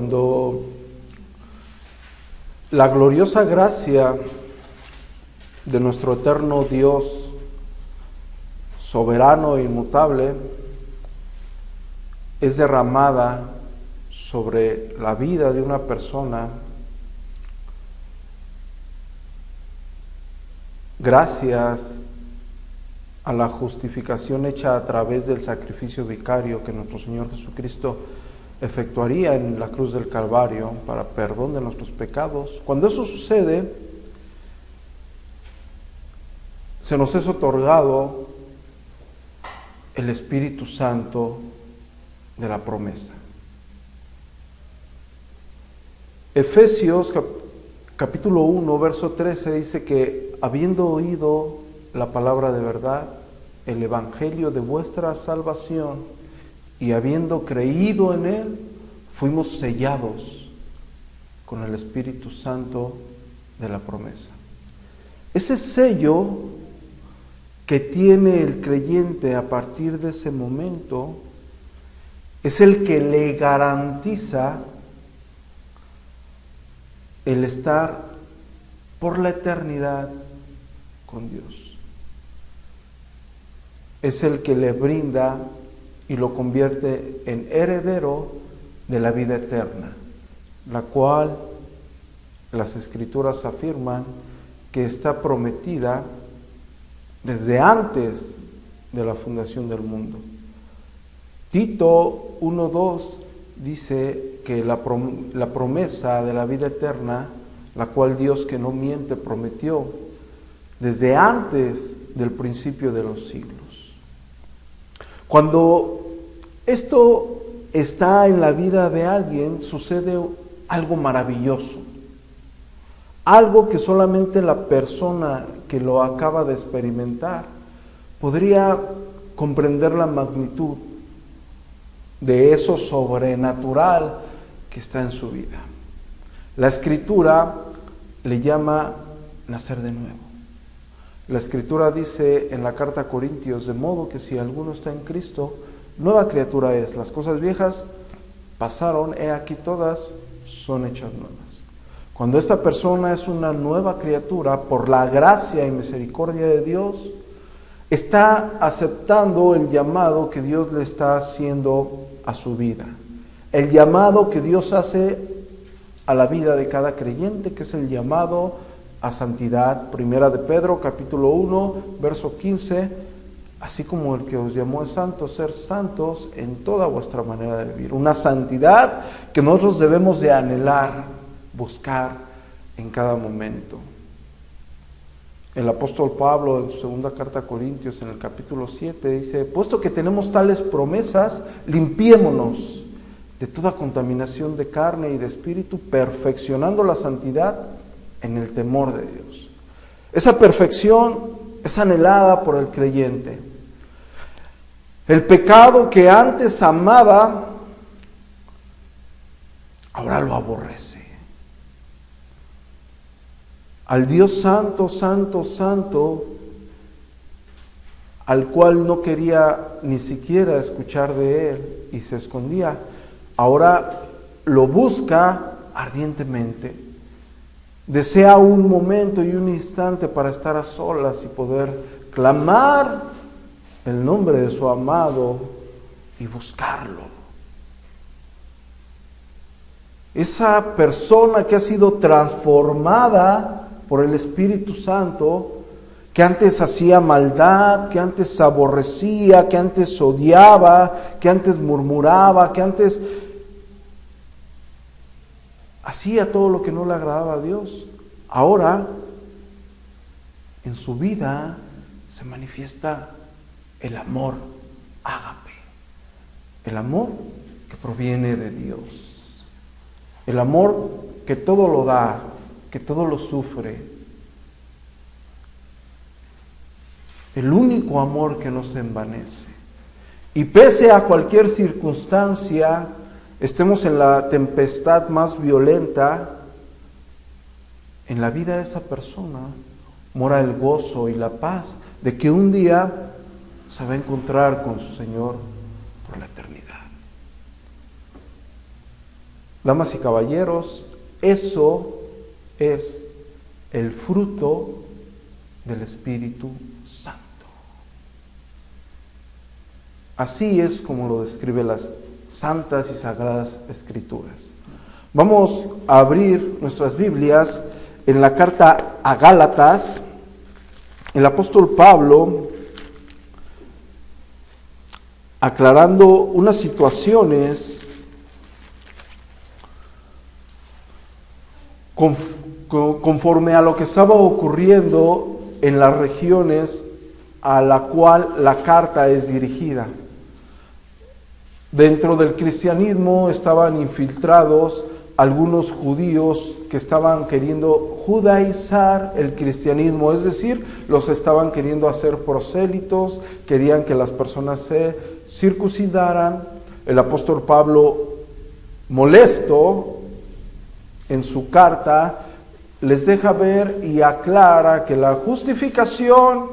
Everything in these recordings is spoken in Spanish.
cuando la gloriosa gracia de nuestro eterno Dios, soberano e inmutable, es derramada sobre la vida de una persona, gracias a la justificación hecha a través del sacrificio vicario que nuestro Señor Jesucristo efectuaría en la cruz del Calvario para perdón de nuestros pecados. Cuando eso sucede, se nos es otorgado el Espíritu Santo de la promesa. Efesios capítulo 1, verso 13 dice que habiendo oído la palabra de verdad, el evangelio de vuestra salvación, y habiendo creído en él, fuimos sellados con el Espíritu Santo de la promesa. Ese sello que tiene el creyente a partir de ese momento es el que le garantiza el estar por la eternidad con Dios. Es el que le brinda y lo convierte en heredero de la vida eterna, la cual las Escrituras afirman que está prometida desde antes de la fundación del mundo. Tito 1:2 dice que la promesa de la vida eterna, la cual Dios que no miente prometió desde antes del principio de los siglos. Cuando esto está en la vida de alguien, sucede algo maravilloso, algo que solamente la persona que lo acaba de experimentar podría comprender la magnitud de eso sobrenatural que está en su vida. La Escritura le llama nacer de nuevo. La Escritura dice en la carta a Corintios, de modo que si alguno está en Cristo, nueva criatura es. Las cosas viejas pasaron, he aquí todas son hechas nuevas. Cuando esta persona es una nueva criatura, por la gracia y misericordia de Dios, está aceptando el llamado que Dios le está haciendo a su vida. El llamado que Dios hace a la vida de cada creyente, que es el llamado a santidad. Primera de Pedro, capítulo 1, verso 15, así como el que os llamó es santo, ser santos en toda vuestra manera de vivir. Una santidad que nosotros debemos de anhelar, buscar en cada momento. El apóstol Pablo en su segunda carta a Corintios, en el capítulo 7, dice, puesto que tenemos tales promesas, limpiémonos de toda contaminación de carne y de espíritu, perfeccionando la santidad en el temor de Dios. Esa perfección es anhelada por el creyente. El pecado que antes amaba, ahora lo aborrece. Al Dios santo, santo, santo, al cual no quería ni siquiera escuchar de él y se escondía, ahora lo busca ardientemente. Desea un momento y un instante para estar a solas y poder clamar el nombre de su amado y buscarlo. Esa persona que ha sido transformada por el Espíritu Santo, que antes hacía maldad, que antes aborrecía, que antes odiaba, que antes murmuraba, que antes hacía todo lo que no le agradaba a Dios, ahora en su vida se manifiesta el amor ágape, el amor que proviene de Dios, el amor que todo lo da, que todo lo sufre, el único amor que no se envanece. Y pese a cualquier circunstancia, estemos en la tempestad más violenta, en la vida de esa persona mora el gozo y la paz de que un día se va a encontrar con su Señor por la eternidad. Damas y caballeros, eso es el fruto del Espíritu Santo. Así es como lo describen las santas y sagradas Escrituras. Vamos a abrir nuestras Biblias en la carta a Gálatas. El apóstol Pablo, aclarando unas situaciones conforme a lo que estaba ocurriendo en las regiones a la cual la carta es dirigida. Dentro del cristianismo estaban infiltrados algunos judíos que estaban queriendo judaizar el cristianismo, es decir, los estaban queriendo hacer prosélitos, querían que las personas se circuncidaran. El apóstol Pablo, molesto en su carta, les deja ver y aclara que la justificación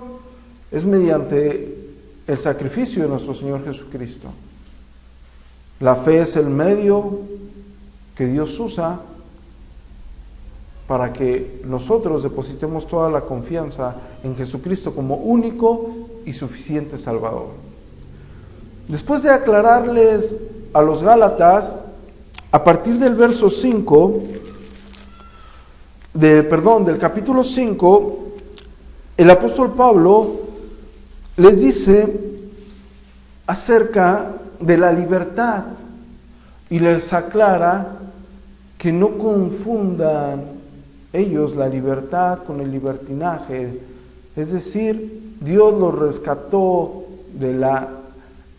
es mediante el sacrificio de nuestro Señor Jesucristo. La fe es el medio que Dios usa para que nosotros depositemos toda la confianza en Jesucristo como único y suficiente Salvador. Después de aclararles a los Gálatas, a partir del verso 5, del capítulo 5, el apóstol Pablo les dice acerca de la libertad y les aclara que no confundan ellos la libertad con el libertinaje. Es decir, Dios los rescató de la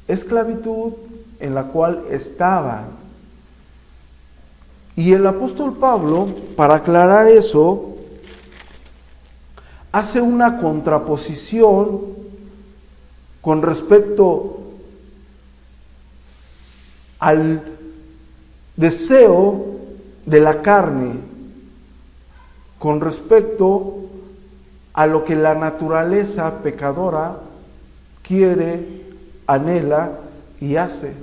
esclavitud en la cual estaban. Y el apóstol Pablo, para aclarar eso, hace una contraposición con respecto al deseo de la carne, con respecto a lo que la naturaleza pecadora quiere, anhela y hace.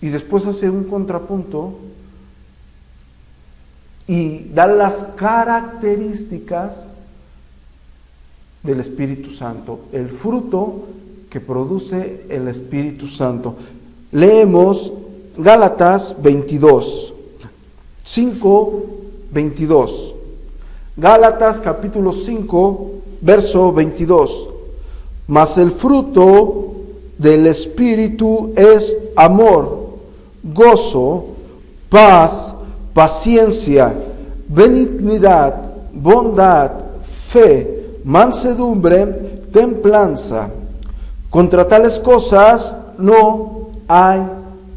Y después hace un contrapunto y da las características del Espíritu Santo, el fruto que produce el Espíritu Santo. Leemos Gálatas 22, 5:22. Gálatas capítulo 5, verso 22. Mas el fruto del Espíritu es amor, gozo, paz, paciencia, benignidad, bondad, fe, mansedumbre, templanza. Contra tales cosas no hay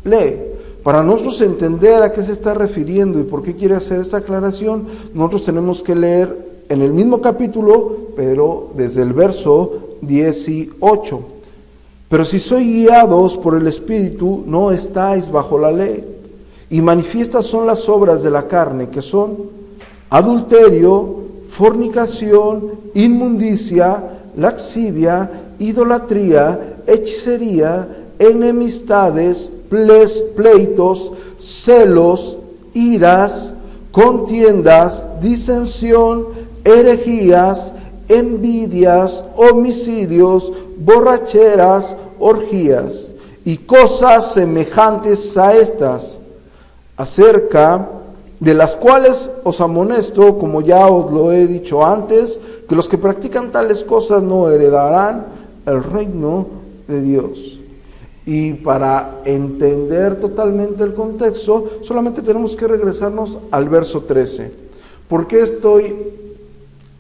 ley. Para nosotros entender a qué se está refiriendo y por qué quiere hacer esta aclaración, nosotros tenemos que leer en el mismo capítulo, pero desde el verso 18. Pero si sois guiados por el Espíritu, no estáis bajo la ley. Y manifiestas son las obras de la carne, que son adulterio, fornicación, inmundicia, lascivia, idolatría, hechicería, enemistades, pleitos, celos, iras, contiendas, disensión, herejías, envidias, homicidios, borracheras, orgías y cosas semejantes a estas, acerca de las cuales os amonesto, como ya os lo he dicho antes, que los que practican tales cosas no heredarán el reino de Dios. Y para entender totalmente el contexto, solamente tenemos que regresarnos al verso 13. ¿Por qué estoy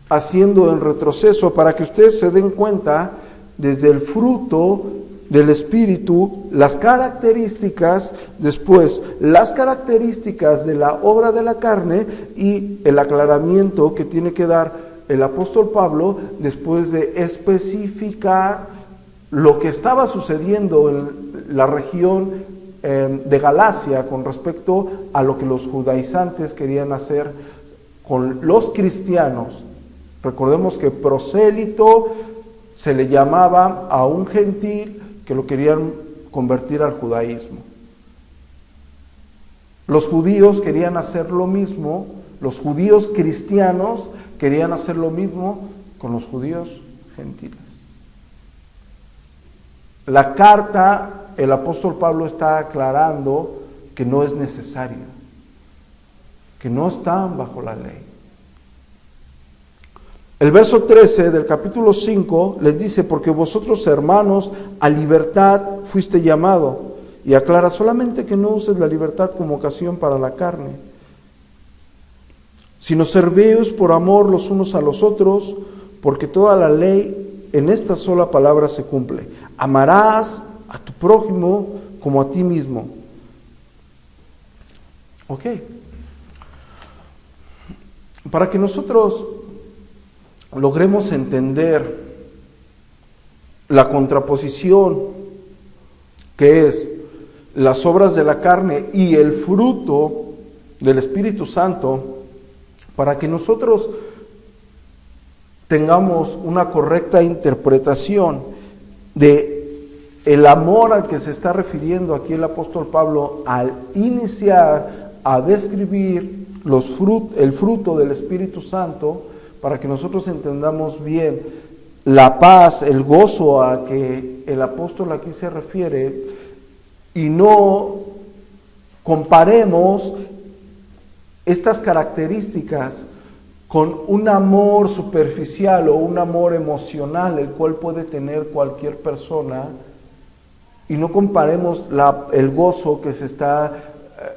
haciendo en retroceso? Para que ustedes se den cuenta desde el fruto del Espíritu, las características, después las características de la obra de la carne y el aclaramiento que tiene que dar el apóstol Pablo después de especificar lo que estaba sucediendo en la región de Galacia con respecto a lo que los judaizantes querían hacer con los cristianos. Recordemos que prosélito se le llamaba a un gentil que lo querían convertir al judaísmo. Los judíos querían hacer lo mismo, los judíos cristianos querían hacer lo mismo con los judíos gentiles. La carta, el apóstol Pablo está aclarando que no es necesario, que no están bajo la ley. El verso 13 del capítulo 5 les dice, porque vosotros, hermanos, a libertad fuiste llamado, y aclara solamente que no uses la libertad como ocasión para la carne, sino servíos por amor los unos a los otros, porque toda la ley en esta sola palabra se cumple: amarás a tu prójimo como a ti mismo. Ok. Para que nosotros logremos entender la contraposición que es las obras de la carne y el fruto del Espíritu Santo, para que nosotros tengamos una correcta interpretación de el amor al que se está refiriendo aquí el apóstol Pablo al iniciar a describir el fruto del Espíritu Santo, para que nosotros entendamos bien la paz, el gozo a que el apóstol aquí se refiere, y no comparemos estas características con un amor superficial o un amor emocional, el cual puede tener cualquier persona, y no comparemos el gozo que se está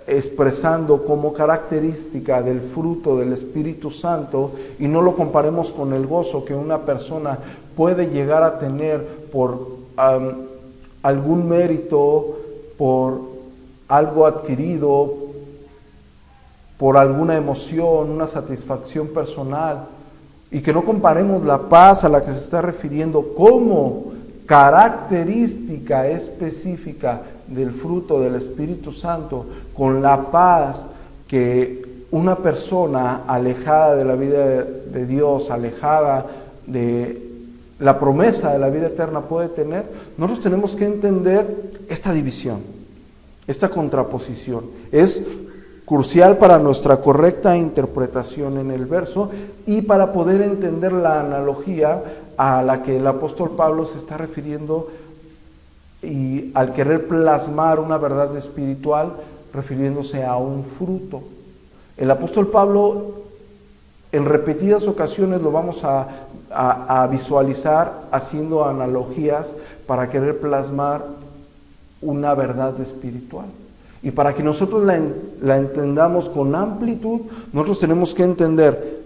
expresando como característica del fruto del Espíritu Santo, y no lo comparemos con el gozo que una persona puede llegar a tener por algún mérito, por algo adquirido, por alguna emoción, una satisfacción personal, y que no comparemos la paz a la que se está refiriendo como característica específica del fruto del Espíritu Santo con la paz que una persona alejada de la vida de Dios, alejada de la promesa de la vida eterna puede tener. Nosotros tenemos que entender esta división, esta contraposición. Es crucial para nuestra correcta interpretación en el verso y para poder entender la analogía a la que el apóstol Pablo se está refiriendo, y al querer plasmar una verdad espiritual refiriéndose a un fruto. El apóstol Pablo en repetidas ocasiones lo vamos a visualizar haciendo analogías para querer plasmar una verdad espiritual. Y para que nosotros la entendamos con amplitud, nosotros tenemos que entender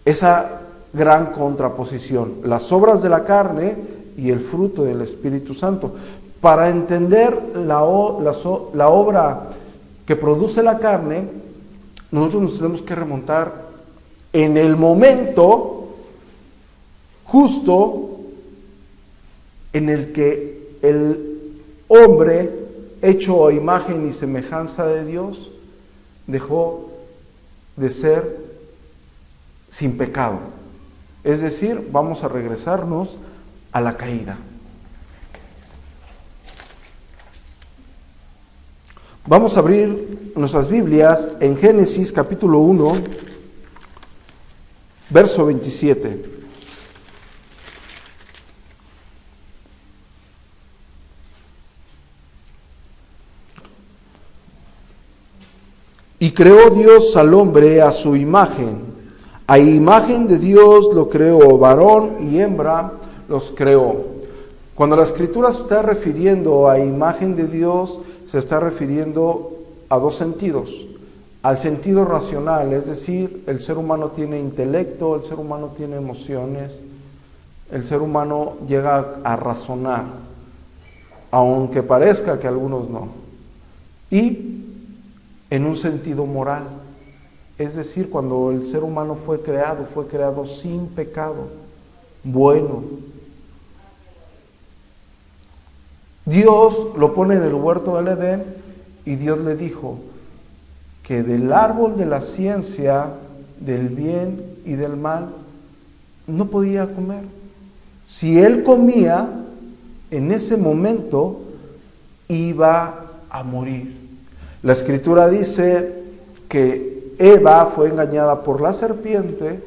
esa gran contraposición, las obras de la carne y el fruto del Espíritu Santo. Para entender la obra que produce la carne, nosotros nos tenemos que remontar en el momento justo en el que el hombre, hecho a imagen y semejanza de Dios, dejó de ser sin pecado. Es decir, vamos a regresarnos a la caída. Vamos a abrir nuestras Biblias en Génesis capítulo 1, verso 27. Y creó Dios al hombre a su imagen. A imagen de Dios lo creó, varón y hembra los creó. Cuando la Escritura se está refiriendo a imagen de Dios, se está refiriendo a dos sentidos. Al sentido racional, es decir, el ser humano tiene intelecto, el ser humano tiene emociones, el ser humano llega a razonar, aunque parezca que algunos no. Y en un sentido moral, es decir, cuando el ser humano fue creado sin pecado, bueno. Dios lo pone en el huerto del Edén y Dios le dijo que del árbol de la ciencia, del bien y del mal, no podía comer. Si él comía, en ese momento iba a morir. La Escritura dice que Eva fue engañada por la serpiente,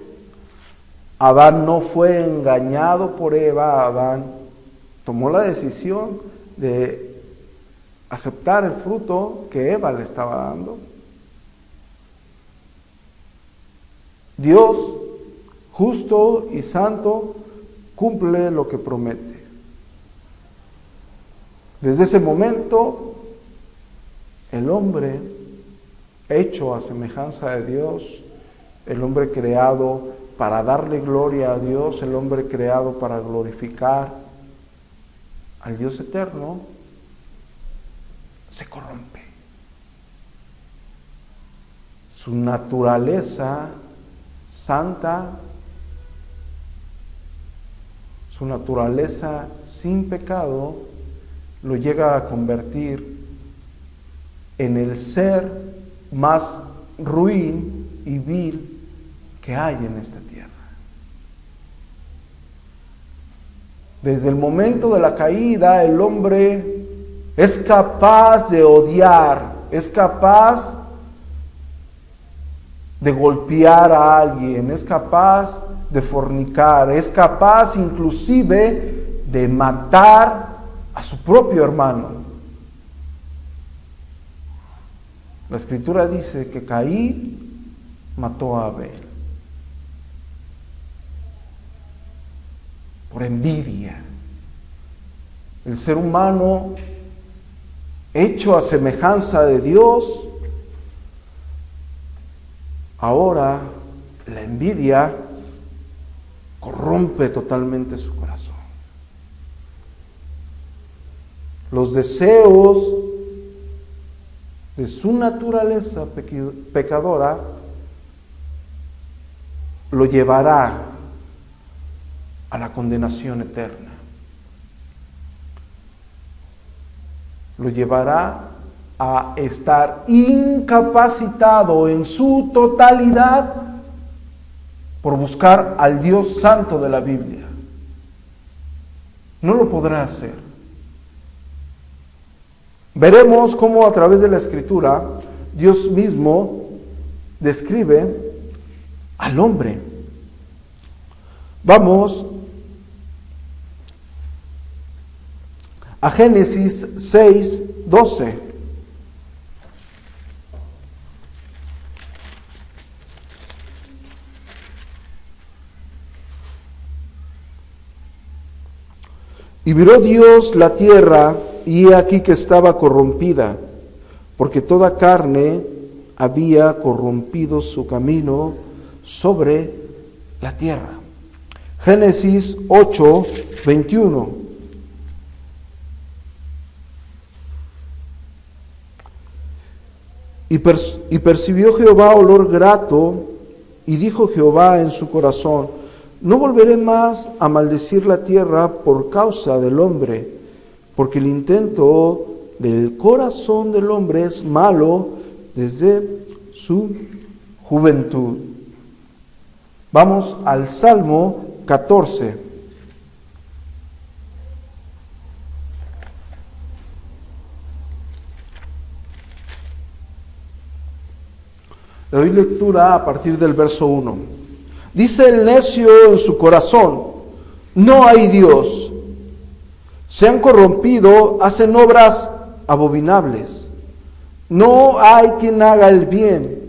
Adán no fue engañado por Eva, Adán tomó la decisión de aceptar el fruto que Eva le estaba dando. Dios, justo y santo, cumple lo que promete. Desde ese momento, el hombre hecho a semejanza de Dios, el hombre creado para darle gloria a Dios, el hombre creado para glorificar al Dios eterno, se corrompe. Su naturaleza santa, su naturaleza sin pecado, lo llega a convertir en el ser más ruin y vil que hay en esta tierra. Desde el momento de la caída, el hombre es capaz de odiar, es capaz de golpear a alguien, es capaz de fornicar, es capaz inclusive de matar a su propio hermano. La Escritura dice que Caín mató a Abel por envidia. El ser humano hecho a semejanza de Dios, ahora la envidia corrompe totalmente su corazón. Los deseos de su naturaleza pecadora lo llevará a la condenación eterna. Lo llevará a estar incapacitado en su totalidad por buscar al Dios santo de la Biblia. No lo podrá hacer. Veremos cómo a través de la Escritura Dios mismo describe al hombre. Vamos a Génesis 6:12. Y miró Dios la tierra, y he aquí que estaba corrompida, porque toda carne había corrompido su camino sobre la tierra. Génesis 8:21. Y percibió Jehová olor grato, y dijo Jehová en su corazón: no volveré más a maldecir la tierra por causa del hombre, porque el intento del corazón del hombre es malo desde su juventud. Vamos al Salmo 14. Le doy lectura a partir del verso 1. Dice el necio en su corazón: no hay Dios. Se han corrompido, hacen obras abominables. No hay quien haga el bien.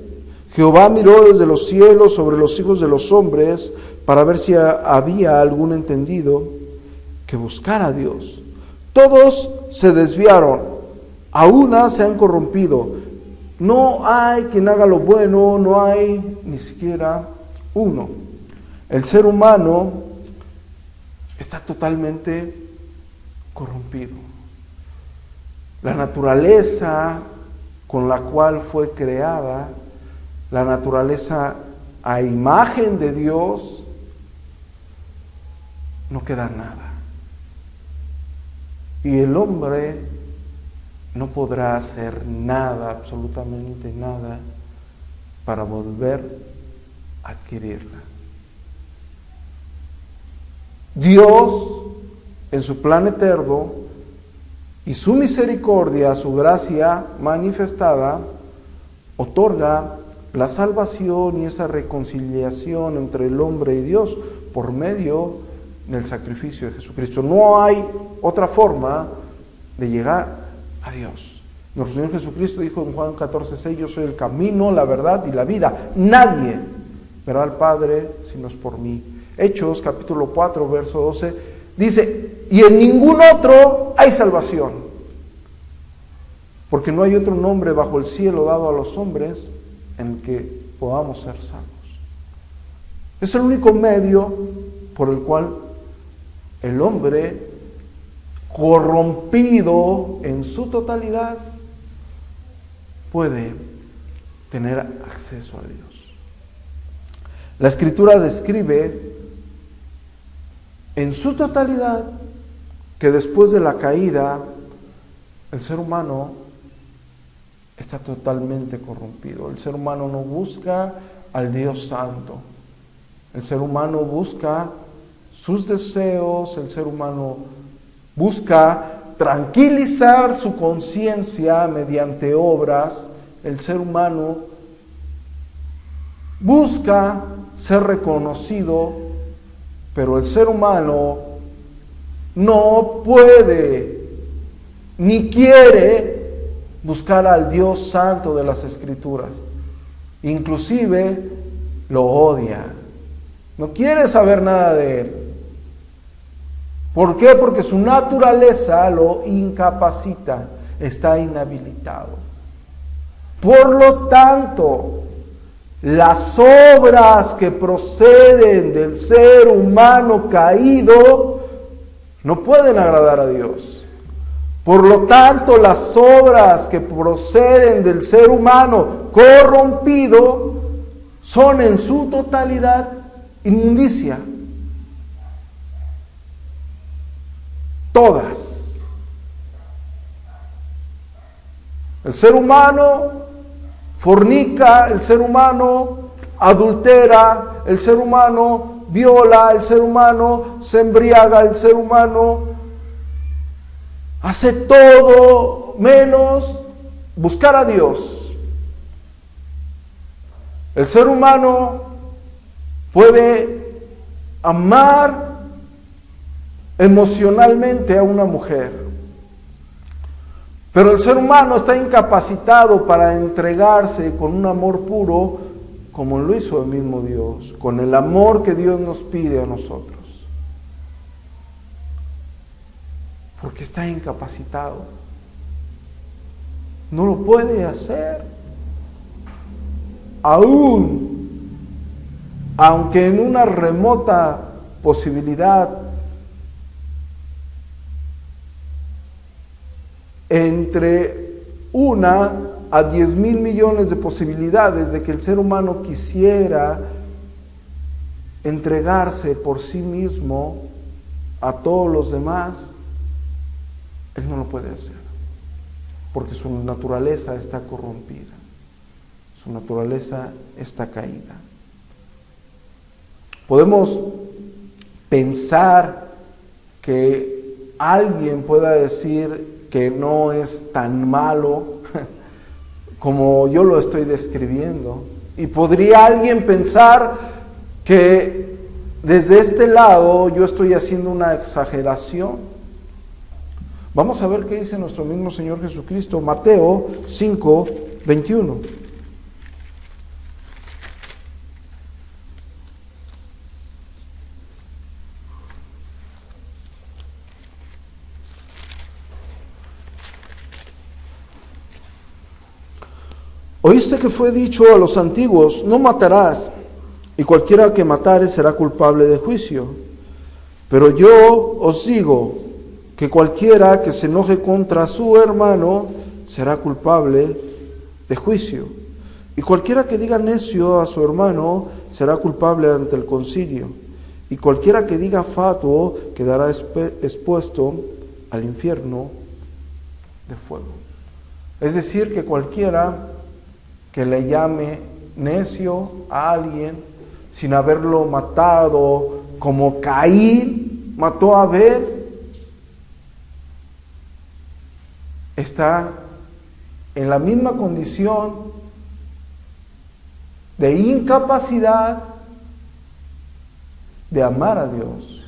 Jehová miró desde los cielos sobre los hijos de los hombres para ver si había algún entendido que buscara a Dios. Todos se desviaron, a una se han corrompido. No hay quien haga lo bueno, no hay ni siquiera uno. El ser humano está totalmente corrompido. La naturaleza con la cual fue creada, la naturaleza a imagen de Dios, no queda nada. Y el hombre no podrá hacer nada, absolutamente nada, para volver a adquirirla. Dios, en su plan eterno, Y su misericordia, su gracia manifestada, otorga la salvación y esa reconciliación entre el hombre y Dios por medio del sacrificio de Jesucristo. No hay otra forma de llegar a Dios. Nuestro Señor Jesucristo dijo en Juan 14:6, yo soy el camino, la verdad y la vida. Nadie verá al Padre si no es por mí. Hechos capítulo 4, verso 12, dice, y en ningún otro hay salvación, porque no hay otro nombre bajo el cielo dado a los hombres en el que podamos ser salvos. Es el único medio por el cual el hombre corrompido en su totalidad puede tener acceso a Dios. La Escritura describe en su totalidad que después de la caída el ser humano está totalmente corrompido. El ser humano no busca al Dios Santo. El ser humano busca sus deseos, el ser humano busca tranquilizar su conciencia mediante obras, el ser humano busca ser reconocido, pero el ser humano no puede ni quiere buscar al Dios Santo de las Escrituras. Inclusive lo odia, no quiere saber nada de Él. ¿Por qué? Porque su naturaleza lo incapacita, está inhabilitado. Por lo tanto, las obras que proceden del ser humano caído no pueden agradar a Dios. Por lo tanto, las obras que proceden del ser humano corrompido son en su totalidad inmundicia. Todas. El ser humano fornica, el ser humano adultera, el ser humano viola, el ser humano se embriaga, el ser humano hace todo menos buscar a Dios. El ser humano puede amar emocionalmente a una mujer, pero el ser humano está incapacitado para entregarse con un amor puro como lo hizo el mismo Dios, con el amor que Dios nos pide a nosotros, porque está incapacitado, no lo puede hacer, aunque en una remota posibilidad entre 1 a 10,000 millones de posibilidades de que el ser humano quisiera entregarse por sí mismo a todos los demás, él no lo puede hacer, porque su naturaleza está corrompida, su naturaleza está caída. Podemos pensar que alguien pueda decir que no es tan malo como yo lo estoy describiendo. Y podría alguien pensar que desde este lado yo estoy haciendo una exageración. Vamos a ver qué dice nuestro mismo Señor Jesucristo, Mateo 5:21. Oíste que fue dicho a los antiguos, no matarás, y cualquiera que matare será culpable de juicio. Pero yo os digo que cualquiera que se enoje contra su hermano será culpable de juicio. Y cualquiera que diga necio a su hermano será culpable ante el concilio. Y cualquiera que diga fatuo quedará expuesto al infierno de fuego. Es decir, que cualquiera que le llame necio a alguien sin haberlo matado, como Caín mató a Abel, está en la misma condición de incapacidad de amar a Dios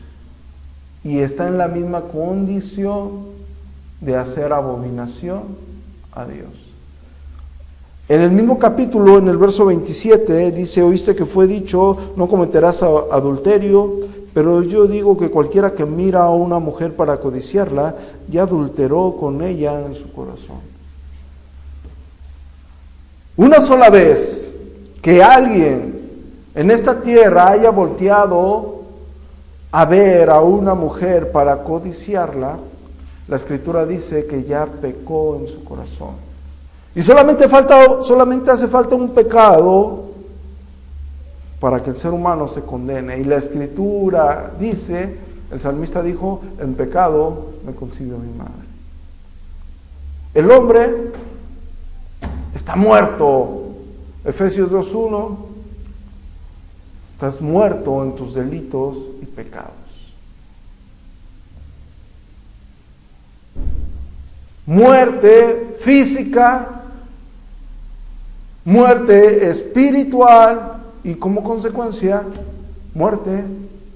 y está en la misma condición de hacer abominación a Dios. En el mismo capítulo, en el verso 27, dice: oíste que fue dicho, no cometerás adulterio, pero yo digo que cualquiera que mira a una mujer para codiciarla, ya adulteró con ella en su corazón. Una sola vez que alguien en esta tierra haya volteado a ver a una mujer para codiciarla, la Escritura dice que ya pecó en su corazón. Y solamente hace falta un pecado para que el ser humano se condene. Y la Escritura dice, el salmista dijo: en pecado me concibió mi madre. El hombre está muerto. Efesios 2:1, estás muerto en tus delitos y pecados. Muerte física, muerte espiritual y como consecuencia, muerte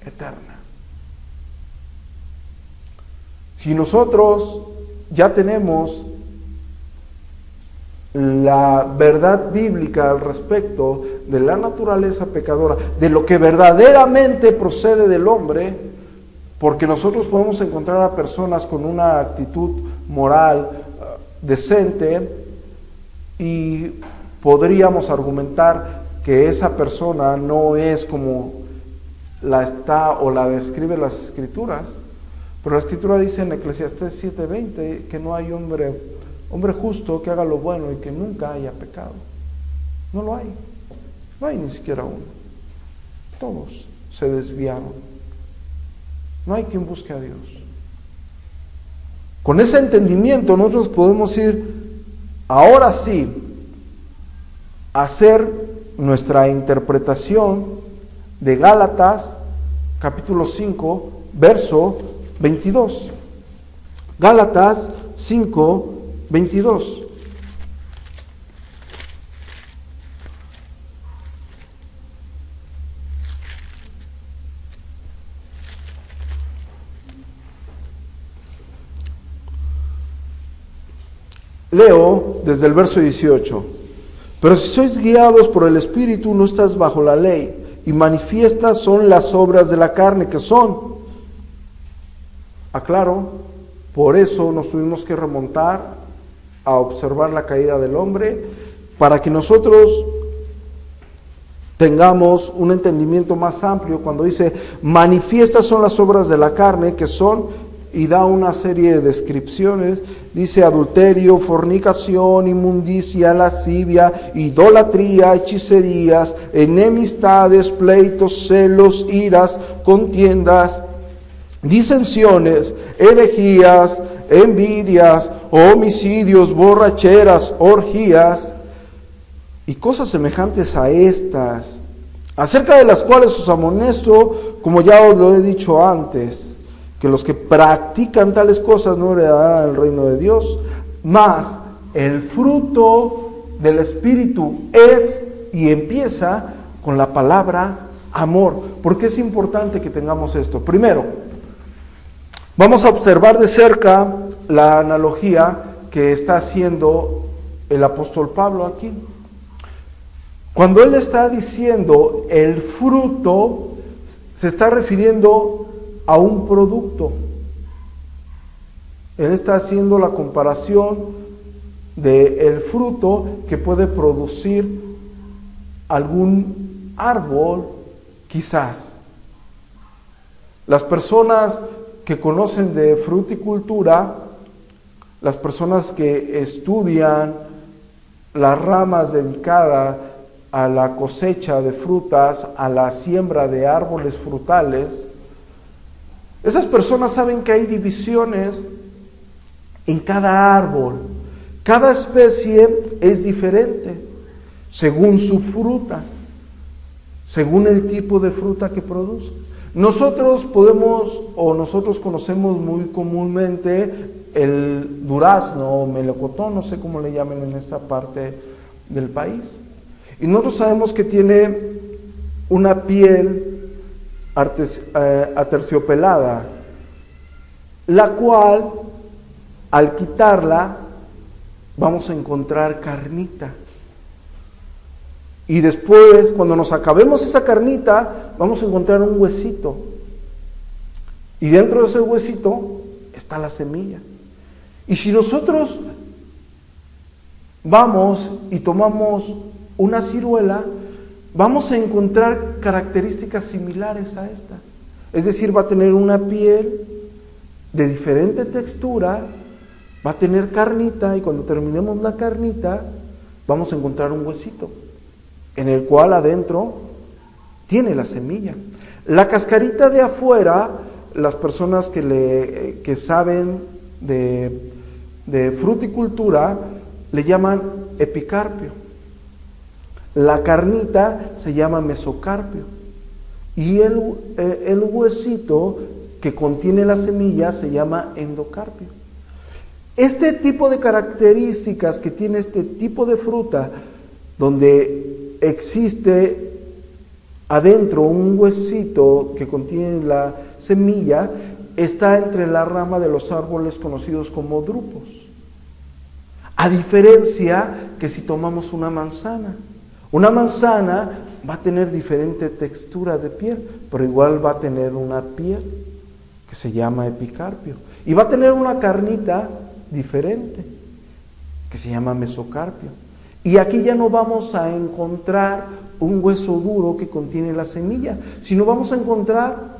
eterna. Si nosotros ya tenemos la verdad bíblica al respecto de la naturaleza pecadora, de lo que verdaderamente procede del hombre, porque nosotros podemos encontrar a personas con una actitud moral decente y podríamos argumentar que esa persona no es como la está o la describe las Escrituras, pero la Escritura dice en Eclesiastés 7:20 que no hay hombre justo que haga lo bueno y que nunca haya pecado. No lo hay. No hay ni siquiera uno. Todos se desviaron. No hay quien busque a Dios. Con ese entendimiento nosotros podemos ir, ahora sí, a hacer nuestra interpretación de Gálatas, capítulo 5, verso 22. Gálatas 5, 22. Leo desde el verso 18. Pero si sois guiados por el Espíritu, no estás bajo la ley, y manifiestas son las obras de la carne, que son, aclaro, por eso nos tuvimos que remontar a observar la caída del hombre, para que nosotros tengamos un entendimiento más amplio. Cuando dice manifiestas son las obras de la carne, que son, y da una serie de descripciones, dice adulterio, fornicación, inmundicia, lascivia, idolatría, hechicerías, enemistades, pleitos, celos, iras, contiendas, disensiones, herejías, envidias, homicidios, borracheras, orgías y cosas semejantes a estas, acerca de las cuales os amonesto, como ya os lo he dicho antes, que los que practican tales cosas no heredarán el reino de Dios. Mas el fruto del Espíritu es y empieza con la palabra amor. ¿Por qué es importante que tengamos esto? Primero, vamos a observar de cerca la analogía que está haciendo el apóstol Pablo aquí. Cuando él está diciendo el fruto, se está refiriendo a un producto. Él está haciendo la comparación del fruto que puede producir algún árbol, quizás. Las personas que conocen de fruticultura, las personas que estudian las ramas dedicadas a la cosecha de frutas, a la siembra de árboles frutales, esas personas saben que hay divisiones en cada árbol. Cada especie es diferente según su fruta, según el tipo de fruta que produce. Nosotros conocemos muy comúnmente el durazno o melocotón, no sé cómo le llamen en esta parte del país. Y nosotros sabemos que tiene una piel aterciopelada, la cual al quitarla vamos a encontrar carnita. Y después, cuando nos acabemos esa carnita, vamos a encontrar un huesito. Y dentro de ese huesito está la semilla. Y si nosotros vamos y tomamos una ciruela, vamos a encontrar características similares a estas. Es decir, va a tener una piel de diferente textura, va a tener carnita, y cuando terminemos la carnita, vamos a encontrar un huesito, en el cual adentro tiene la semilla. La cascarita de afuera, las personas que saben de fruticultura, le llaman epicarpio. La carnita se llama mesocarpio. Y el huesito que contiene la semilla se llama endocarpio. Este tipo de características que tiene este tipo de fruta, donde existe adentro un huesito que contiene la semilla, está entre la rama de los árboles conocidos como drupos. A diferencia que si tomamos una manzana va a tener diferente textura de piel, pero igual va a tener una piel que se llama epicarpio, y va a tener una carnita diferente que se llama mesocarpio. Y aquí ya no vamos a encontrar un hueso duro que contiene la semilla, sino vamos a encontrar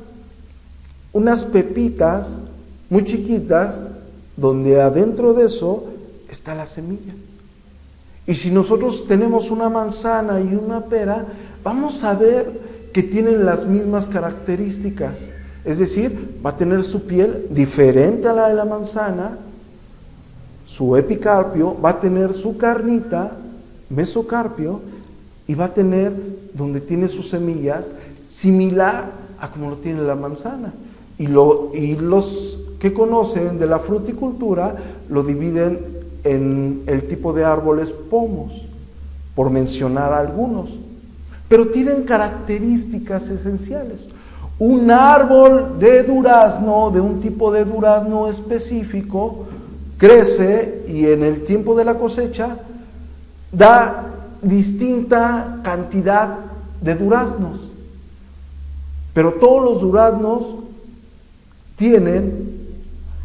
unas pepitas muy chiquitas donde adentro de eso está la semilla. Y si nosotros tenemos una manzana y una pera, vamos a ver que tienen las mismas características. Es decir, va a tener su piel diferente a la de la manzana, su epicarpio, va a tener su carnita, mesocarpio, y va a tener donde tiene sus semillas similar a como lo tiene la manzana. Y los que conocen de la fruticultura lo dividen en el tipo de árboles pomos, por mencionar algunos, pero tienen características esenciales. Un árbol de durazno, de un tipo de durazno específico, crece y en el tiempo de la cosecha da distinta cantidad de duraznos, pero todos los duraznos tienen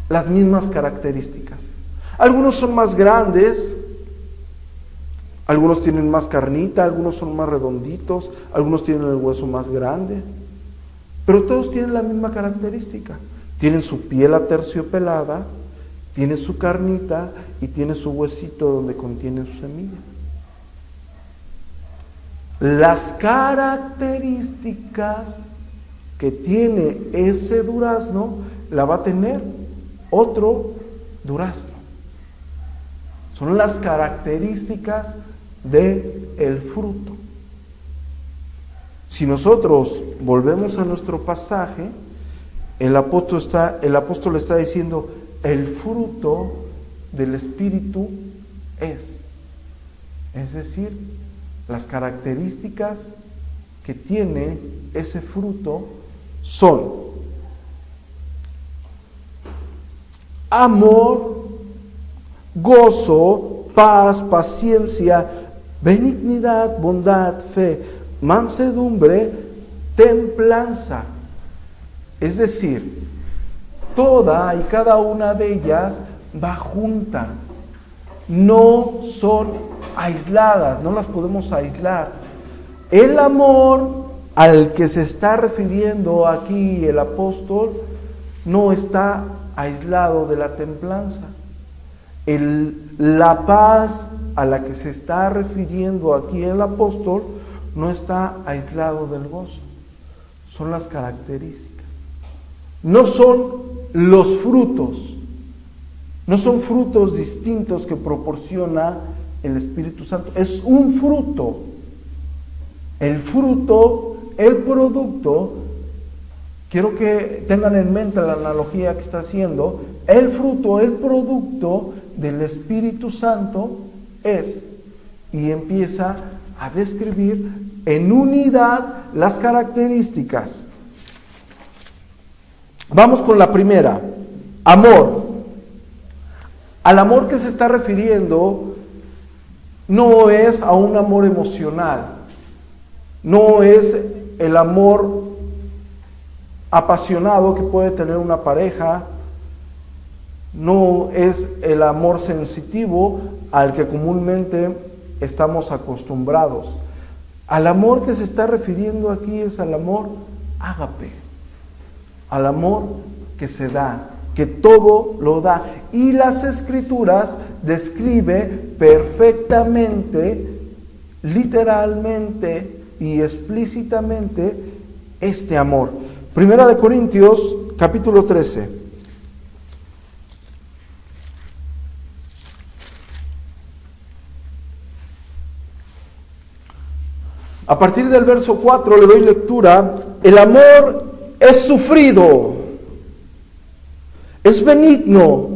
las mismas características. Algunos son más grandes, algunos tienen más carnita, algunos son más redonditos, algunos tienen el hueso más grande, pero todos tienen la misma característica. Tienen su piel aterciopelada, tiene su carnita y tiene su huesito donde contiene su semilla. Las características que tiene ese durazno la va a tener otro durazno. Son las características del fruto. Si nosotros volvemos a nuestro pasaje, el apóstol está diciendo, el fruto del Espíritu es decir, las características que tiene ese fruto son amor, gozo, paz, paciencia, benignidad, bondad, fe, mansedumbre, templanza. Es decir, toda y cada una de ellas va junta. No son aisladas, no las podemos aislar. El amor al que se está refiriendo aquí el apóstol no está aislado de la templanza. La paz a la que se está refiriendo aquí el apóstol no está aislado del gozo. Son las características. No son los frutos. No son frutos distintos que proporciona el Espíritu Santo. Es un fruto. El fruto, el producto Quiero que tengan en mente la analogía que está haciendo. El fruto, el producto del Espíritu Santo es, y empieza a describir en unidad las características. Vamos con la primera, amor. Al amor que se está refiriendo no es a un amor emocional, no es el amor apasionado que puede tener una pareja, no es el amor sensitivo al que comúnmente estamos acostumbrados. Al amor que se está refiriendo aquí es al amor ágape, al amor que se da, que todo lo da. Y las Escrituras describe perfectamente, literalmente y explícitamente este amor. Primera de Corintios, capítulo 13. A partir del verso 4 le doy lectura. El amor es sufrido, es benigno.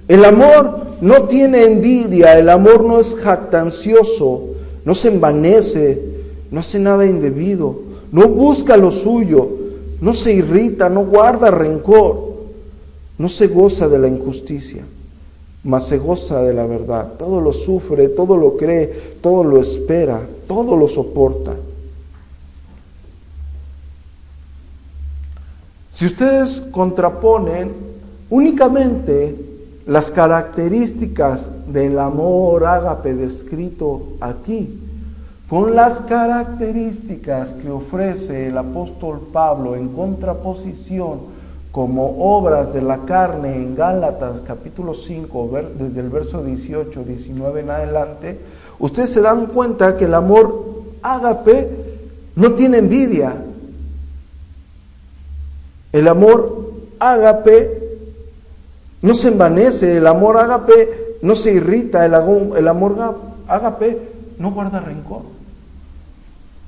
El amor no tiene envidia, el amor no es jactancioso, no se envanece, no hace nada indebido, no busca lo suyo, no se irrita, no guarda rencor, no se goza de la injusticia, mas se goza de la verdad. Todo lo sufre, todo lo cree, todo lo espera, todo lo soporta. Si ustedes contraponen únicamente las características del amor ágape descrito aquí con las características que ofrece el apóstol Pablo en contraposición como obras de la carne en Gálatas capítulo 5, desde el verso 18, 19 en adelante, ustedes se dan cuenta que el amor ágape no tiene envidia. El amor ágape no se envanece, el amor ágape no se irrita, el amor ágape no guarda rencor.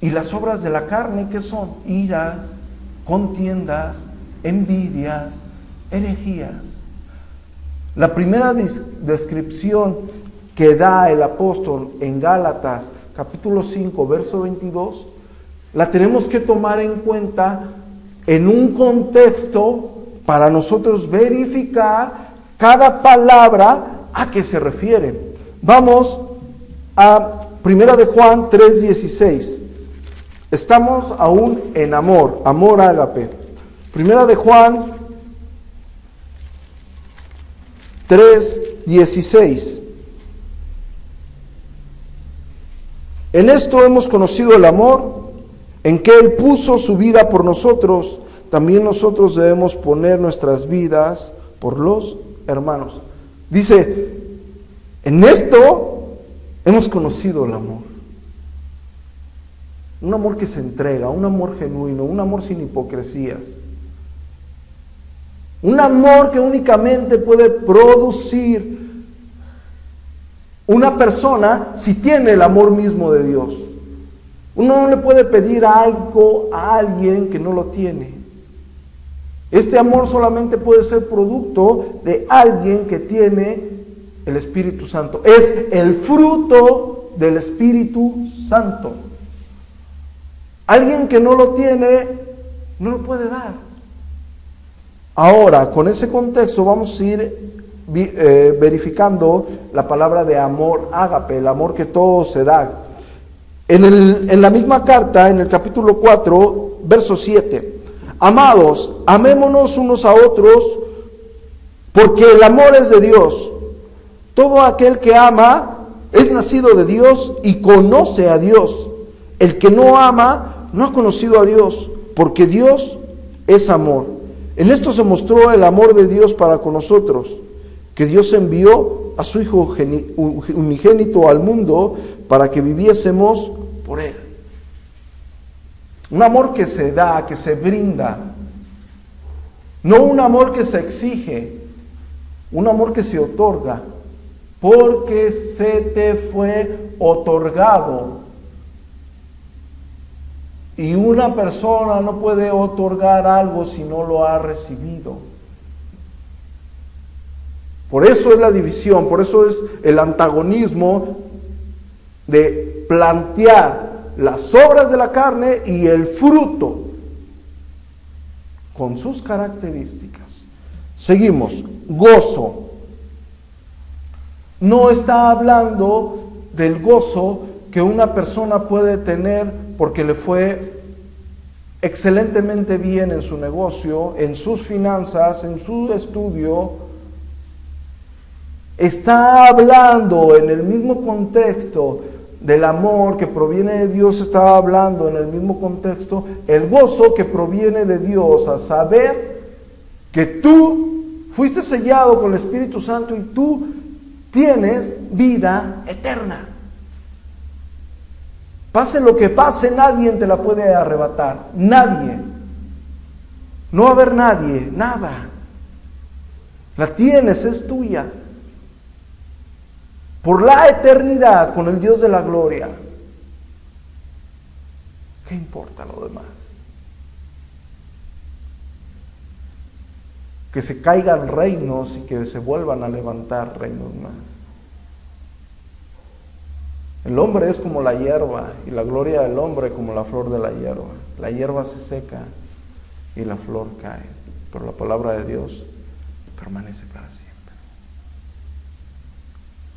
Y las obras de la carne, ¿qué son? Iras, contiendas, envidias, herejías. La primera descripción que da el apóstol en Gálatas capítulo 5, verso 22, la tenemos que tomar en cuenta en un contexto para nosotros verificar cada palabra a qué se refiere. Vamos a 1 de Juan 3:16. Estamos aún en amor ágape. 1 de Juan 3:16. En esto hemos conocido el amor, en que Él puso su vida por nosotros, también nosotros debemos poner nuestras vidas por los hermanos. Dice, en esto hemos conocido el amor. Un amor que se entrega, un amor genuino, un amor sin hipocresías. Un amor que únicamente puede producir una persona si tiene el amor mismo de Dios. Uno no le puede pedir algo a alguien que no lo tiene. Este amor solamente puede ser producto de alguien que tiene el Espíritu Santo. Es el fruto del Espíritu Santo. Alguien que no lo tiene, no lo puede dar. Ahora, con ese contexto vamos a ir verificando la palabra de amor ágape, el amor que todo se da. En la misma carta, en el capítulo 4, verso 7. Amados, amémonos unos a otros, porque el amor es de Dios. Todo aquel que ama es nacido de Dios y conoce a Dios. El que no ama no ha conocido a Dios, porque Dios es amor. En esto se mostró el amor de Dios para con nosotros, que Dios envió a su Hijo unigénito al mundo para que viviésemos por Él. Un amor que se da, que se brinda. No un amor que se exige, un amor que se otorga, porque se te fue otorgado Y una persona no puede otorgar algo si no lo ha recibido. Por eso es la división, por eso es el antagonismo de plantear las obras de la carne y el fruto con sus características. Seguimos, gozo. No está hablando del gozo que una persona puede tener porque le fue excelentemente bien en su negocio, en sus finanzas, en su estudio. Está hablando en el mismo contexto del amor que proviene de Dios, está hablando en el mismo contexto el gozo que proviene de Dios, a saber que tú fuiste sellado con el Espíritu Santo y tú tienes vida eterna. Pase lo que pase, nadie te la puede arrebatar. Nadie. No va a haber nadie, nada. La tienes, es tuya. Por la eternidad con el Dios de la gloria. ¿Qué importa lo demás? Que se caigan reinos y que se vuelvan a levantar reinos más. El hombre es como la hierba y la gloria del hombre como la flor de la hierba. La hierba se seca y la flor cae, pero la palabra de Dios permanece para siempre.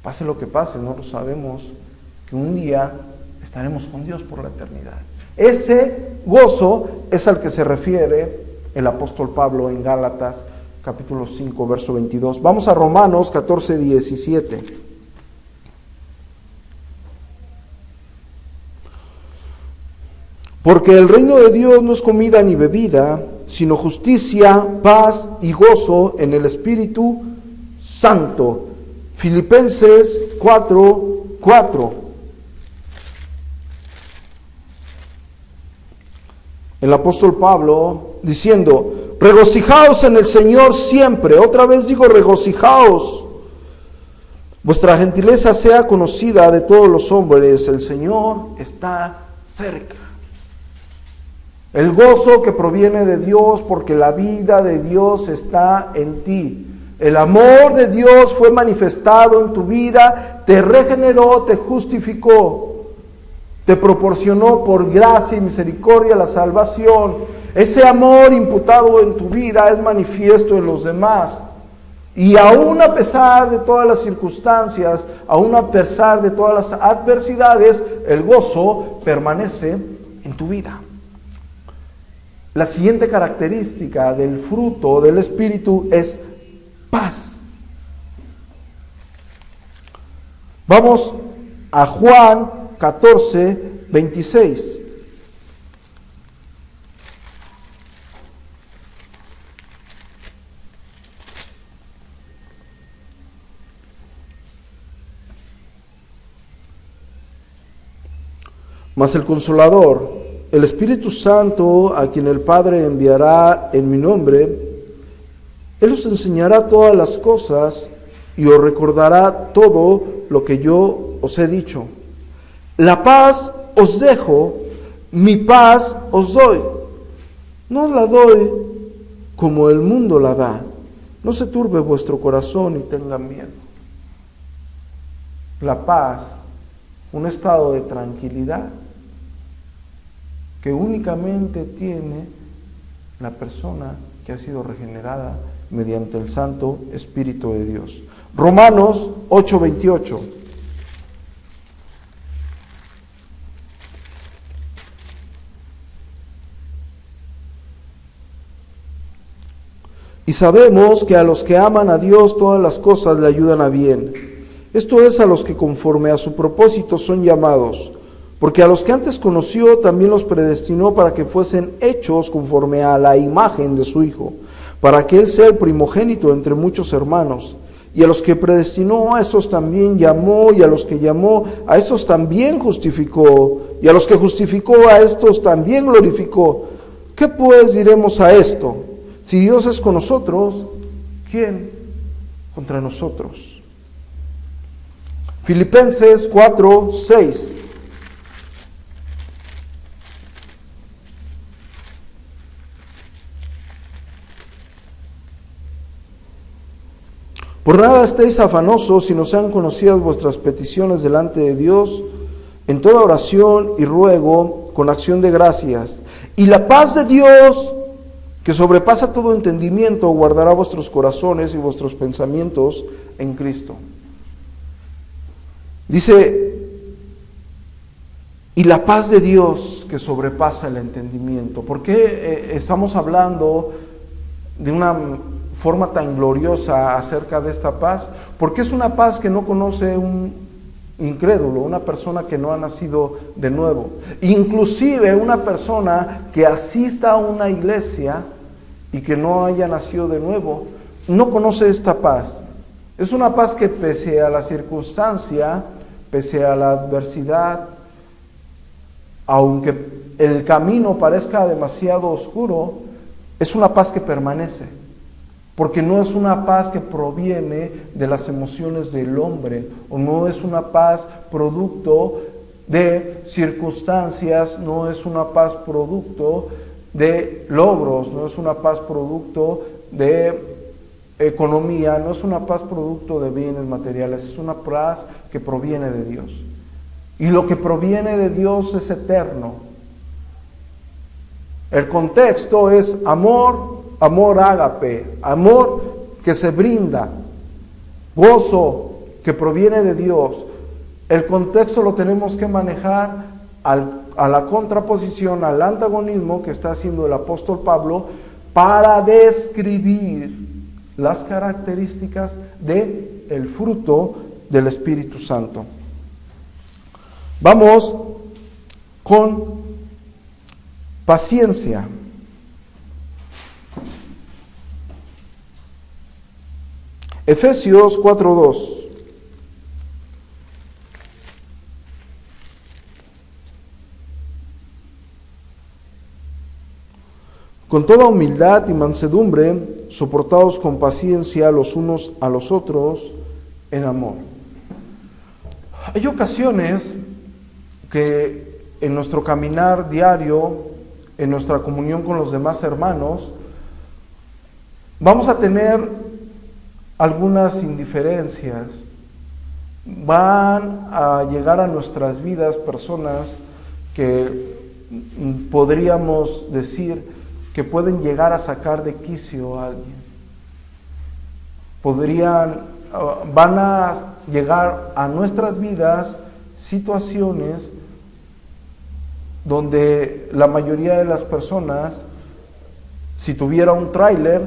Pase lo que pase, no lo sabemos, que un día estaremos con Dios por la eternidad. Ese gozo es al que se refiere el apóstol Pablo en Gálatas capítulo 5, verso 22. Vamos a Romanos 14, 17. Porque el reino de Dios no es comida ni bebida, sino justicia, paz y gozo en el Espíritu Santo. Filipenses 4, 4. El apóstol Pablo diciendo, regocijaos en el Señor siempre. Otra vez digo, regocijaos. Vuestra gentileza sea conocida de todos los hombres. El Señor está cerca. El gozo que proviene de Dios, porque la vida de Dios está en ti. El amor de Dios fue manifestado en tu vida, te regeneró, te justificó, te proporcionó por gracia y misericordia la salvación. Ese amor imputado en tu vida es manifiesto en los demás. Y aún a pesar de todas las circunstancias, aún a pesar de todas las adversidades, el gozo permanece en tu vida. La siguiente característica del fruto del Espíritu es paz. Vamos a Juan 14, 26. Mas el Consolador, el Espíritu Santo, a quien el Padre enviará en mi nombre, Él os enseñará todas las cosas y os recordará todo lo que yo os he dicho. La paz os dejo, mi paz os doy. No la doy como el mundo la da. No se turbe vuestro corazón y tengan miedo. La paz, un estado de tranquilidad que únicamente tiene la persona que ha sido regenerada mediante el Santo Espíritu de Dios. Romanos 8:28. Y sabemos que a los que aman a Dios todas las cosas le ayudan a bien. Esto es, a los que conforme a su propósito son llamados. Porque a los que antes conoció también los predestinó para que fuesen hechos conforme a la imagen de su Hijo, para que Él sea el primogénito entre muchos hermanos. Y a los que predestinó, a estos también llamó, y a los que llamó, a estos también justificó, y a los que justificó, a estos también glorificó. ¿Qué pues diremos a esto? Si Dios es con nosotros, ¿quién contra nosotros? Filipenses 4, 6. Por nada estéis afanosos, sino sean conocidas vuestras peticiones delante de Dios, en toda oración y ruego, con acción de gracias. Y la paz de Dios, que sobrepasa todo entendimiento, guardará vuestros corazones y vuestros pensamientos en Cristo. Dice, y la paz de Dios que sobrepasa el entendimiento. ¿Por qué estamos hablando de una forma tan gloriosa acerca de esta paz? Porque es una paz que no conoce un incrédulo, una persona que no ha nacido de nuevo. Inclusive una persona que asista a una iglesia y que no haya nacido de nuevo, no conoce esta paz. Es una paz que pese a la circunstancia, pese a la adversidad, aunque el camino parezca demasiado oscuro, es una paz que permanece, porque no es una paz que proviene de las emociones del hombre, o no es una paz producto de circunstancias, no es una paz producto de logros, no es una paz producto de economía, no es una paz producto de bienes materiales, es una paz que proviene de Dios. Y lo que proviene de Dios es eterno. El contexto es amor, amor ágape, amor que se brinda, gozo que proviene de Dios. El contexto lo tenemos que manejar a la contraposición, al antagonismo que está haciendo el apóstol Pablo para describir las características del fruto del Espíritu Santo. Vamos con paciencia. Efesios 4:2. Con toda humildad y mansedumbre, soportaos con paciencia los unos a los otros en amor. Hay ocasiones que en nuestro caminar diario, en nuestra comunión con los demás hermanos, vamos a tener algunas indiferencias. Van a llegar a nuestras vidas personas que podríamos decir que pueden llegar a sacar de quicio a alguien. Van a llegar a nuestras vidas situaciones donde la mayoría de las personas, si tuviera un tráiler,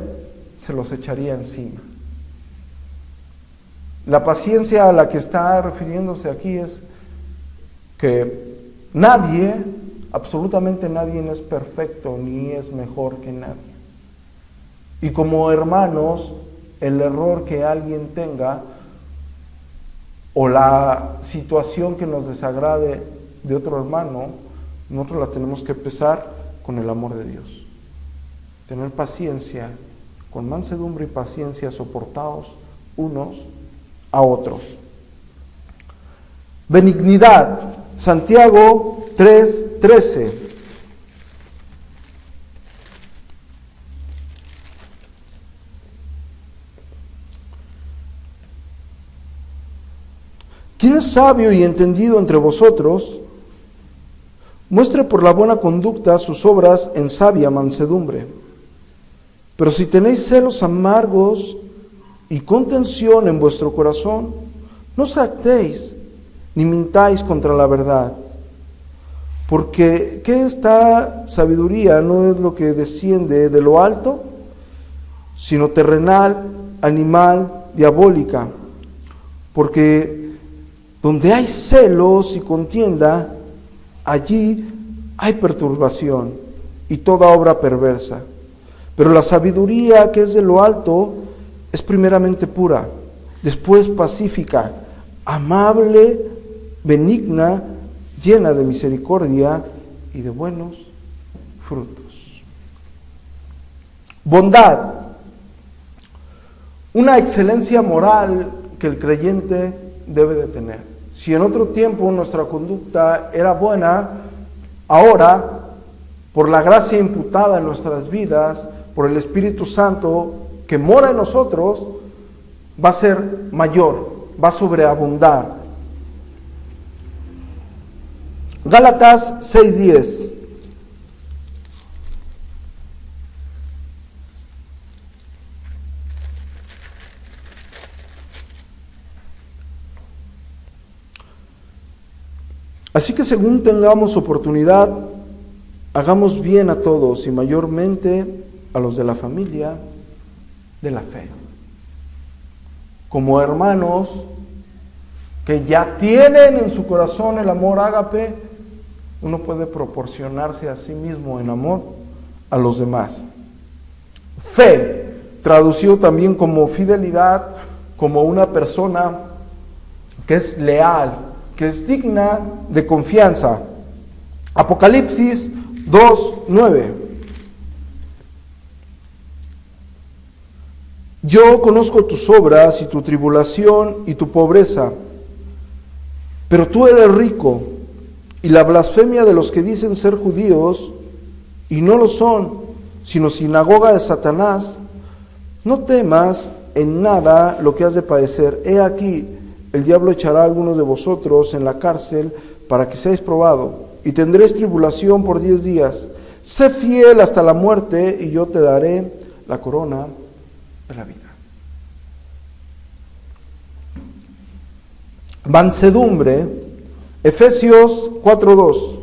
se los echaría encima. La paciencia a la que está refiriéndose aquí es que nadie, absolutamente nadie es perfecto ni es mejor que nadie. Y como hermanos, el error que alguien tenga o la situación que nos desagrade de otro hermano, nosotros la tenemos que pesar con el amor de Dios. Tener paciencia, con mansedumbre y paciencia, soportaos unos a otros. Benignidad, Santiago 3:13. ¿Quién es sabio y entendido entre vosotros? Muestre por la buena conducta sus obras en sabia mansedumbre. Pero si tenéis celos amargos y contención en vuestro corazón, no os jactéis ni mintáis contra la verdad. Porque ¿qué esta sabiduría no es lo que desciende de lo alto, sino terrenal, animal, diabólica? Porque donde hay celos y contienda, allí hay perturbación y toda obra perversa. Pero la sabiduría que es de lo alto es primeramente pura, después pacífica, amable, benigna, llena de misericordia y de buenos frutos. Bondad, una excelencia moral que el creyente debe de tener. Si en otro tiempo nuestra conducta era buena, ahora, por la gracia imputada en nuestras vidas, por el Espíritu Santo que mora en nosotros, va a ser mayor, va a sobreabundar. Gálatas 6:10. Así que según tengamos oportunidad, hagamos bien a todos y mayormente a los de la familia de la fe. Como hermanos que ya tienen en su corazón el amor ágape, uno puede proporcionarse a sí mismo en amor a los demás. Fe, traducido también como fidelidad, como una persona que es leal, que es digna de confianza. Apocalipsis 2:9. Yo conozco tus obras y tu tribulación y tu pobreza, pero tú eres rico, y la blasfemia de los que dicen ser judíos y no lo son, sino sinagoga de Satanás. No temas en nada lo que has de padecer. He aquí, el diablo echará a algunos de vosotros en la cárcel para que seáis probado, y tendréis tribulación por 10 días. Sé fiel hasta la muerte, y yo te daré la corona de la vida. Mansedumbre, Efesios 4:2.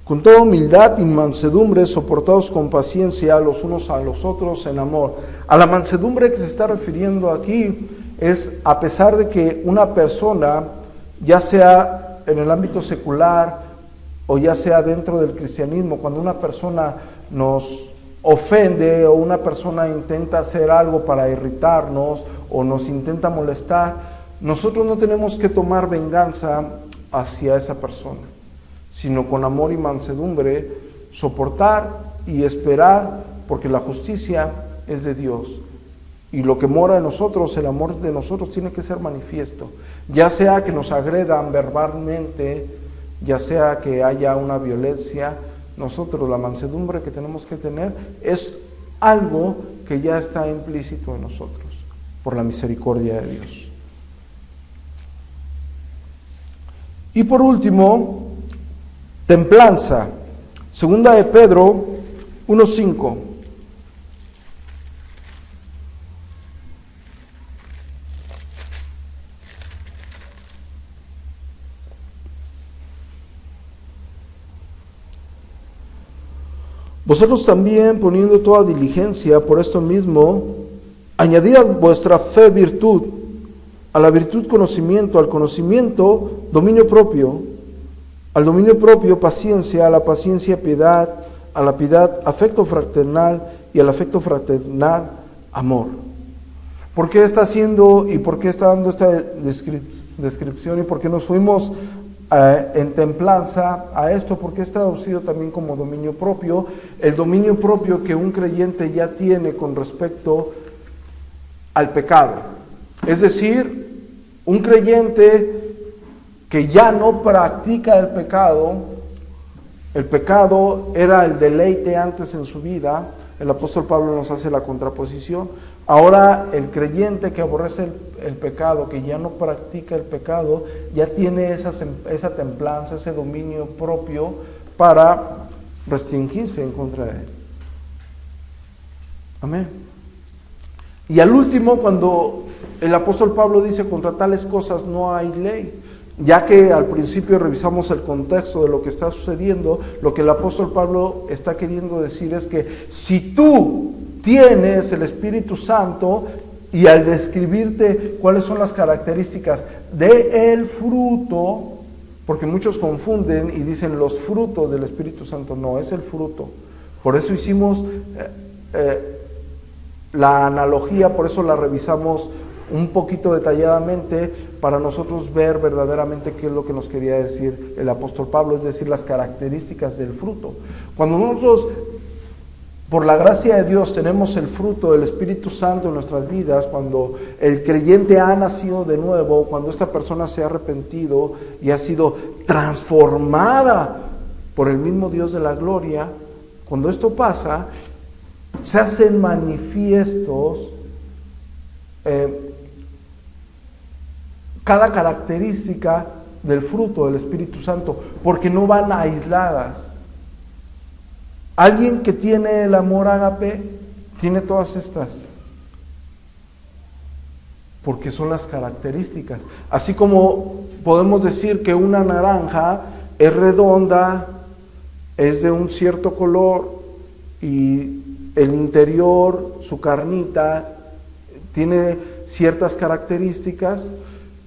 Con toda humildad y mansedumbre, soportados con paciencia los unos a los otros en amor. A la mansedumbre que se está refiriendo aquí es a pesar de que una persona, ya sea en el ámbito secular o ya sea dentro del cristianismo, cuando una persona nos ofende o una persona intenta hacer algo para irritarnos o nos intenta molestar, nosotros no tenemos que tomar venganza hacia esa persona, sino con amor y mansedumbre, soportar y esperar, porque la justicia es de Dios. Y lo que mora en nosotros, el amor de nosotros, tiene que ser manifiesto. Ya sea que nos agredan verbalmente, ya sea que haya una violencia, nosotros la mansedumbre que tenemos que tener es algo que ya está implícito en nosotros, por la misericordia de Dios. Y por último, templanza, segunda de Pedro 1:5. Vosotros también, poniendo toda diligencia por esto mismo, añadid a vuestra fe virtud, a la virtud conocimiento, al conocimiento dominio propio, al dominio propio paciencia, a la paciencia piedad, a la piedad afecto fraternal y al afecto fraternal amor. ¿Por qué está haciendo y por qué está dando esta descripción y por qué nos fuimos en templanza a esto? Porque es traducido también como dominio propio, el dominio propio que un creyente ya tiene con respecto al pecado. Es decir, un creyente que ya no practica el pecado era el deleite antes en su vida, el apóstol Pablo nos hace la contraposición. Ahora el creyente que aborrece el pecado, que ya no practica el pecado, ya tiene esa templanza, ese dominio propio para restringirse en contra de él. Amén. Y al último, cuando el apóstol Pablo dice contra tales cosas no hay ley, ya que al principio revisamos el contexto de lo que está sucediendo, lo que el apóstol Pablo está queriendo decir es que si tú tienes el Espíritu Santo, y al describirte cuáles son las características del fruto, porque muchos confunden y dicen los frutos del Espíritu Santo, no, es el fruto. Por eso hicimos la analogía, por eso la revisamos un poquito detalladamente para nosotros ver verdaderamente qué es lo que nos quería decir el apóstol Pablo, es decir, las características del fruto. Cuando nosotros por la gracia de Dios tenemos el fruto del Espíritu Santo en nuestras vidas, cuando el creyente ha nacido de nuevo, cuando esta persona se ha arrepentido y ha sido transformada por el mismo Dios de la gloria, cuando esto pasa, se hacen manifiestos cada característica del fruto del Espíritu Santo, porque no van aisladas. Alguien que tiene el amor ágape tiene todas estas, porque son las características. Así como podemos decir que una naranja es redonda, es de un cierto color y el interior, su carnita, tiene ciertas características,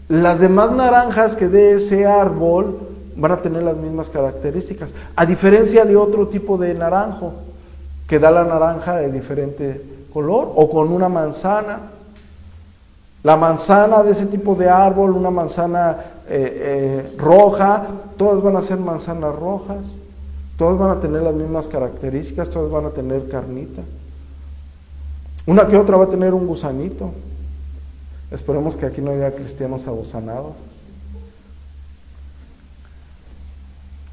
las demás naranjas que dé ese árbol van a tener las mismas características, a diferencia de otro tipo de naranjo, que da la naranja de diferente color, o con una manzana. La manzana de ese tipo de árbol, una manzana roja, todas van a ser manzanas rojas, todas van a tener las mismas características, todas van a tener carnita. Una que otra va a tener un gusanito. Esperemos que aquí no haya cristianos agusanados.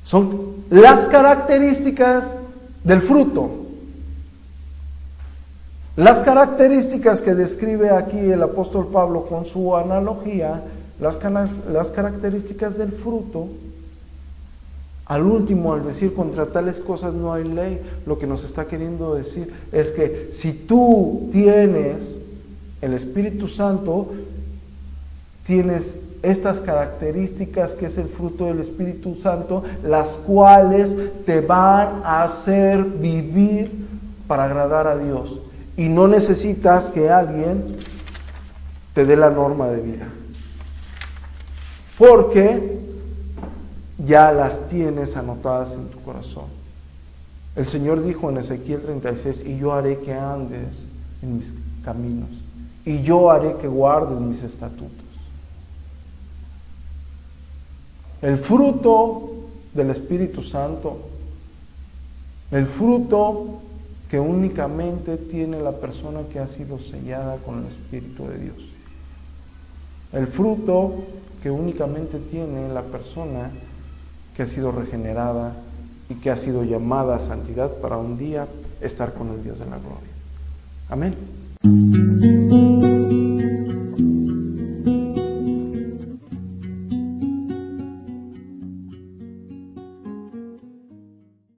Son las características del fruto. Las características que describe aquí el apóstol Pablo con su analogía, las características del fruto. Al último, al decir contra tales cosas no hay ley, lo que nos está queriendo decir es que si tú tienes el Espíritu Santo, tienes estas características que es el fruto del Espíritu Santo, las cuales te van a hacer vivir para agradar a Dios. Y no necesitas que alguien te dé la norma de vida, porque ya las tienes anotadas en tu corazón. El Señor dijo en Ezequiel 36, y yo haré que andes en mis caminos, y yo haré que guardes mis estatutos. El fruto del Espíritu Santo, el fruto que únicamente tiene la persona que ha sido sellada con el Espíritu de Dios, el fruto que únicamente tiene la persona que ha sido regenerada y que ha sido llamada a santidad para un día estar con el Dios de la gloria. Amén.